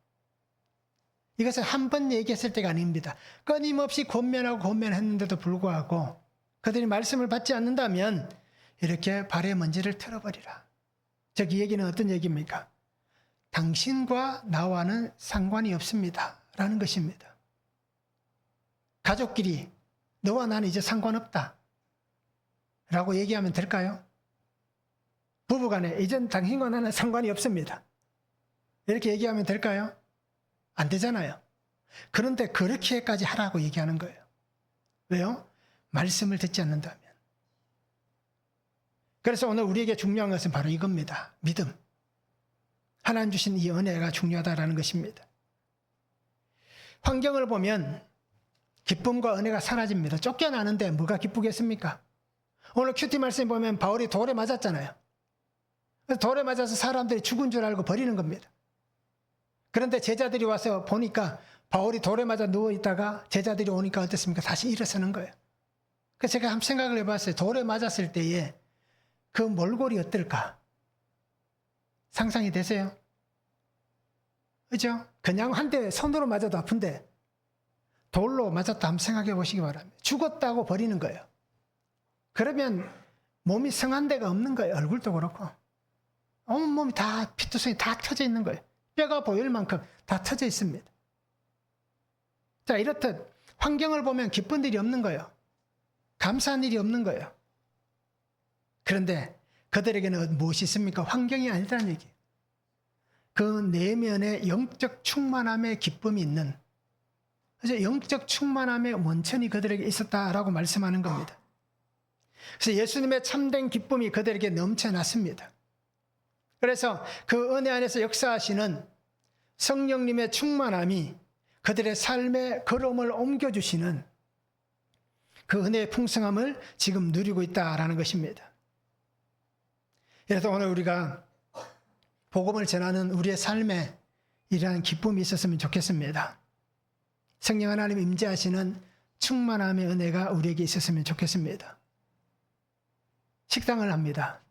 이것은 한 번 얘기했을 때가 아닙니다. 끊임없이 권면하고 권면했는데도 불구하고 그들이 말씀을 받지 않는다면 이렇게 발에 먼지를 털어버리라. 즉, 이 얘기는 어떤 얘기입니까? 당신과 나와는 상관이 없습니다 라는 것입니다. 가족끼리 너와 나는 이제 상관없다 라고 얘기하면 될까요? 부부간에 이젠 당신과 나는 상관이 없습니다 이렇게 얘기하면 될까요? 안 되잖아요. 그런데 그렇게까지 하라고 얘기하는 거예요. 왜요? 말씀을 듣지 않는다면. 그래서 오늘 우리에게 중요한 것은 바로 이겁니다. 믿음. 하나님 주신 이 은혜가 중요하다는 것입니다. 환경을 보면 기쁨과 은혜가 사라집니다. 쫓겨나는데 뭐가 기쁘겠습니까? 오늘 큐티 말씀에 보면 바울이 돌에 맞았잖아요. 돌에 맞아서 사람들이 죽은 줄 알고 버리는 겁니다. 그런데 제자들이 와서 보니까 바울이 돌에 맞아 누워있다가 제자들이 오니까 어땠습니까? 다시 일어서는 거예요. 그래서 제가 한번 생각을 해봤어요. 돌에 맞았을 때에 그 몰골이 어떨까? 상상이 되세요? 그죠? 그냥 한 대 손으로 맞아도 아픈데 돌로 맞았다 한번 생각해 보시기 바랍니다. 죽었다고 버리는 거예요. 그러면 몸이 성한 데가 없는 거예요. 얼굴도 그렇고. 온몸이 다 피투성이 다 터져 있는 거예요. 뼈가 보일 만큼 다 터져 있습니다. 자, 이렇듯 환경을 보면 기쁜 일이 없는 거예요. 감사한 일이 없는 거예요. 그런데 그들에게는 무엇이 있습니까? 환경이 아니라는 얘기예요. 그 내면에 영적 충만함의 기쁨이 있는, 그래서 영적 충만함의 원천이 그들에게 있었다라고 말씀하는 겁니다. 그래서 예수님의 참된 기쁨이 그들에게 넘쳐났습니다. 그래서 그 은혜 안에서 역사하시는 성령님의 충만함이 그들의 삶의 걸음을 옮겨주시는 그 은혜의 풍성함을 지금 누리고 있다라는 것입니다. 그래서 오늘 우리가 복음을 전하는 우리의 삶에 이러한 기쁨이 있었으면 좋겠습니다. 성령 하나님 임재하시는 충만함의 은혜가 우리에게 있었으면 좋겠습니다. 식당을 합니다.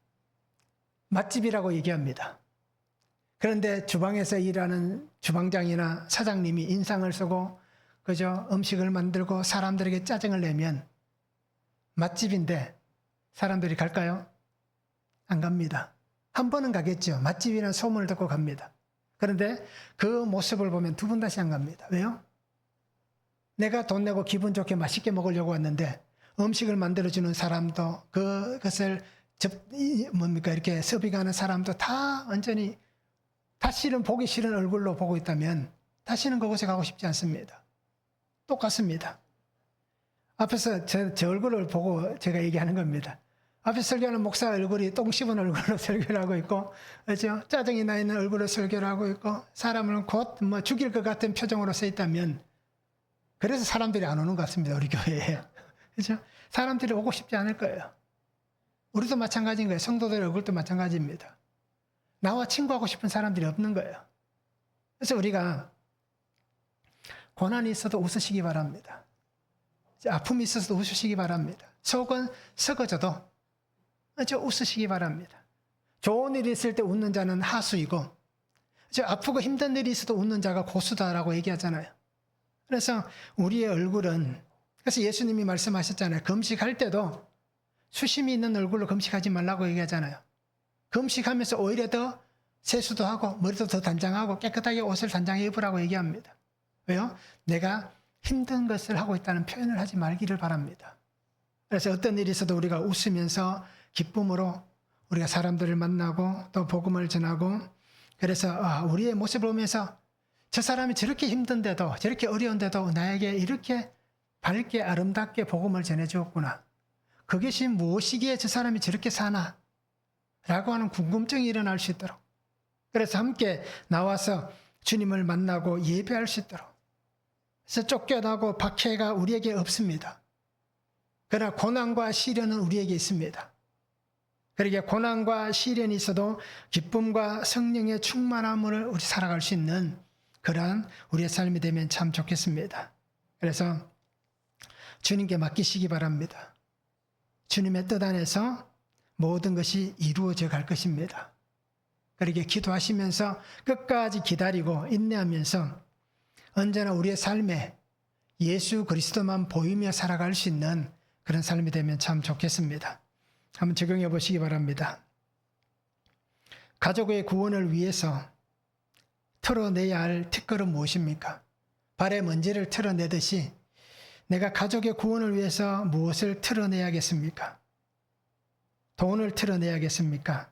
맛집이라고 얘기합니다. 그런데 주방에서 일하는 주방장이나 사장님이 인상을 쓰고 그저 음식을 만들고 사람들에게 짜증을 내면 맛집인데 사람들이 갈까요? 안 갑니다. 한 번은 가겠죠. 맛집이라는 소문을 듣고 갑니다. 그런데 그 모습을 보면 두 번 다시 안 갑니다. 왜요? 내가 돈 내고 기분 좋게 맛있게 먹으려고 왔는데 음식을 만들어주는 사람도 그것을 이렇게 서빙하는 사람도 다 완전히 다시는 보기 싫은 얼굴로 보고 있다면 다시는 그곳에 가고 싶지 않습니다. 똑같습니다. 앞에서 제 얼굴을 보고 제가 얘기하는 겁니다. 앞에 설교하는 목사 얼굴이 똥 씹은 얼굴로 설교를 하고 있고, 그렇죠? 짜증이 나 있는 얼굴로 설교를 하고 있고, 사람을 곧 죽일 것 같은 표정으로 서 있다면, 그래서 사람들이 안 오는 것 같습니다. 우리 교회에. 그렇죠? 사람들이 오고 싶지 않을 거예요. 우리도 마찬가지인 거예요. 성도들의 얼굴도 마찬가지입니다. 나와 친구하고 싶은 사람들이 없는 거예요. 그래서 우리가 고난이 있어도 웃으시기 바랍니다. 아픔이 있어도 웃으시기 바랍니다. 속은 썩어져도 웃으시기 바랍니다. 좋은 일이 있을 때 웃는 자는 하수이고, 아프고 힘든 일이 있어도 웃는 자가 고수다라고 얘기하잖아요. 그래서 우리의 얼굴은, 그래서 예수님이 말씀하셨잖아요. 금식할 때도 수심이 있는 얼굴로 금식하지 말라고 얘기하잖아요. 금식하면서 오히려 더 세수도 하고 머리도 더 단장하고 깨끗하게 옷을 단장해 입으라고 얘기합니다. 왜요? 내가 힘든 것을 하고 있다는 표현을 하지 말기를 바랍니다. 그래서 어떤 일이 있어도 우리가 웃으면서 기쁨으로 우리가 사람들을 만나고 또 복음을 전하고, 그래서 우리의 모습을 보면서 저 사람이 저렇게 힘든데도 저렇게 어려운데도 나에게 이렇게 밝게 아름답게 복음을 전해주었구나. 그것이 무엇이기에 저 사람이 저렇게 사나? 라고 하는 궁금증이 일어날 수 있도록, 그래서 함께 나와서 주님을 만나고 예배할 수 있도록. 그래서 쫓겨나고 박해가 우리에게 없습니다. 그러나 고난과 시련은 우리에게 있습니다. 그러기에 고난과 시련이 있어도 기쁨과 성령의 충만함을 우리 살아갈 수 있는 그러한 우리의 삶이 되면 참 좋겠습니다. 그래서 주님께 맡기시기 바랍니다. 주님의 뜻 안에서 모든 것이 이루어져 갈 것입니다. 그렇게 기도하시면서 끝까지 기다리고 인내하면서 언제나 우리의 삶에 예수 그리스도만 보이며 살아갈 수 있는 그런 삶이 되면 참 좋겠습니다. 한번 적용해 보시기 바랍니다. 가족의 구원을 위해서 털어내야 할 티끌은 무엇입니까? 발의 먼지를 털어내듯이 내가 가족의 구원을 위해서 무엇을 털어내야겠습니까? 돈을 털어내야겠습니까?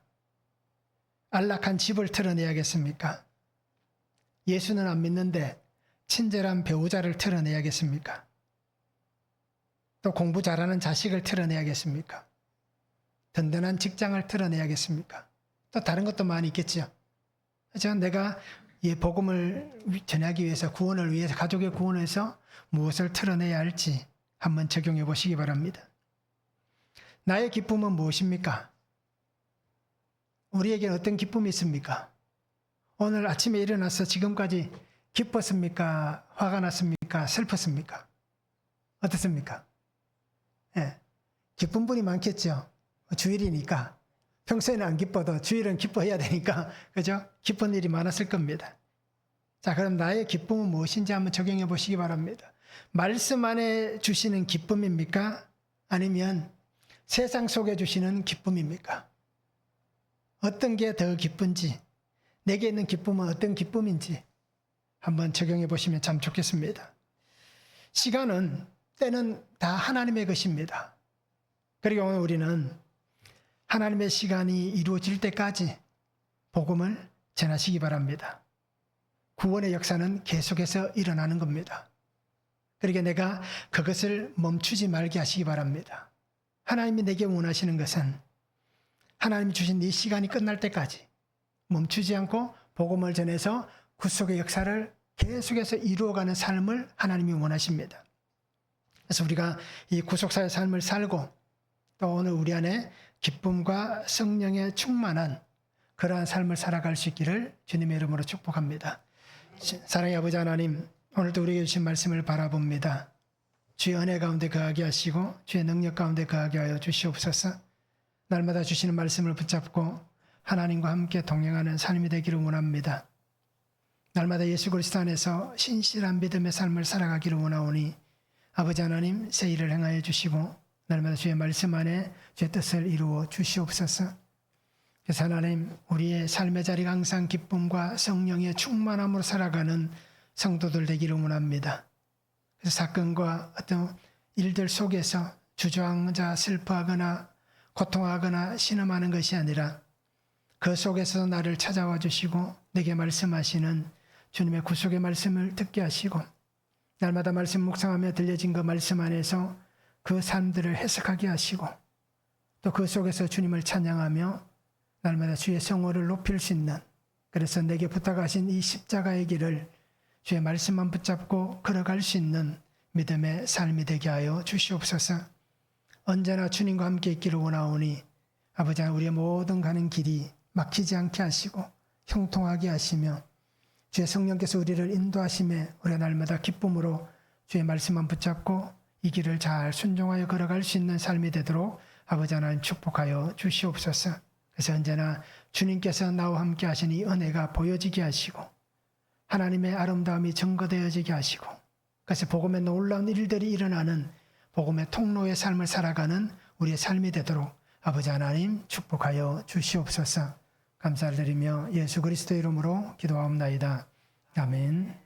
안락한 집을 털어내야겠습니까? 예수는 안 믿는데 친절한 배우자를 털어내야겠습니까? 또 공부 잘하는 자식을 털어내야겠습니까? 든든한 직장을 털어내야겠습니까? 또 다른 것도 많이 있겠죠. 그래서 내가 이 복음을 전하기 위해서, 구원을 위해서, 가족의 구원을 위해서 무엇을 털어내야 할지 한번 적용해 보시기 바랍니다. 나의 기쁨은 무엇입니까? 우리에게는 어떤 기쁨이 있습니까? 오늘 아침에 일어나서 지금까지 기뻤습니까? 화가 났습니까? 슬펐습니까? 어떻습니까? 예, 기쁜 분이 많겠죠. 주일이니까. 평소에는 안 기뻐도 주일은 기뻐해야 되니까, 그죠? 기쁜 일이 많았을 겁니다. 자, 그럼 나의 기쁨은 무엇인지 한번 적용해 보시기 바랍니다. 말씀 안에 주시는 기쁨입니까? 아니면 세상 속에 주시는 기쁨입니까? 어떤 게 더 기쁜지, 내게 있는 기쁨은 어떤 기쁨인지 한번 적용해 보시면 참 좋겠습니다. 시간은, 때는 다 하나님의 것입니다. 그리고 오늘 우리는 하나님의 시간이 이루어질 때까지 복음을 전하시기 바랍니다. 구원의 역사는 계속해서 일어나는 겁니다. 그러니까 내가 그것을 멈추지 말게 하시기 바랍니다. 하나님이 내게 원하시는 것은 하나님이 주신 이 시간이 끝날 때까지 멈추지 않고 복음을 전해서 구속의 역사를 계속해서 이루어가는 삶을 하나님이 원하십니다. 그래서 우리가 이 구속사의 삶을 살고 또 오늘 우리 안에 기쁨과 성령의 충만한 그러한 삶을 살아갈 수 있기를 주님의 이름으로 축복합니다. 사랑의 아버지 하나님, 오늘도 우리에게 주신 말씀을 바라봅니다. 주의 은혜 가운데 거하게 하시고 주의 능력 가운데 거하게 하여 주시옵소서. 날마다 주시는 말씀을 붙잡고 하나님과 함께 동행하는 삶이 되기를 원합니다. 날마다 예수 그리스도 안에서 신실한 믿음의 삶을 살아가기를 원하오니 아버지 하나님, 새 일을 행하여 주시고 날마다 주의 말씀 안에 주의 뜻을 이루어 주시옵소서. 그래서 하나님, 우리의 삶의 자리가 항상 기쁨과 성령의 충만함으로 살아가는 성도들 되기를 원합니다. 그래서 사건과 어떤 일들 속에서 주저앉아 슬퍼하거나 고통하거나 신음하는 것이 아니라 그 속에서 나를 찾아와 주시고 내게 말씀하시는 주님의 구속의 말씀을 듣게 하시고 날마다 말씀 묵상하며 들려진 그 말씀 안에서 그 삶들을 해석하게 하시고 또 그 속에서 주님을 찬양하며 날마다 주의 성호를 높일 수 있는, 그래서 내게 부탁하신 이 십자가의 길을 주의 말씀만 붙잡고 걸어갈 수 있는 믿음의 삶이 되게 하여 주시옵소서. 언제나 주님과 함께 있기를 원하오니 아버지, 우리의 모든 가는 길이 막히지 않게 하시고 형통하게 하시며 주의 성령께서 우리를 인도하심에 우리 날마다 기쁨으로 주의 말씀만 붙잡고 이 길을 잘 순종하여 걸어갈 수 있는 삶이 되도록 아버지 하나님 축복하여 주시옵소서. 그래서 언제나 주님께서 나와 함께 하시니 은혜가 보여지게 하시고 하나님의 아름다움이 증거되어지게 하시고 그래서 복음의 놀라운 일들이 일어나는 복음의 통로의 삶을 살아가는 우리의 삶이 되도록 아버지 하나님 축복하여 주시옵소서. 감사를 드리며 예수 그리스도의 이름으로 기도하옵나이다. 아멘.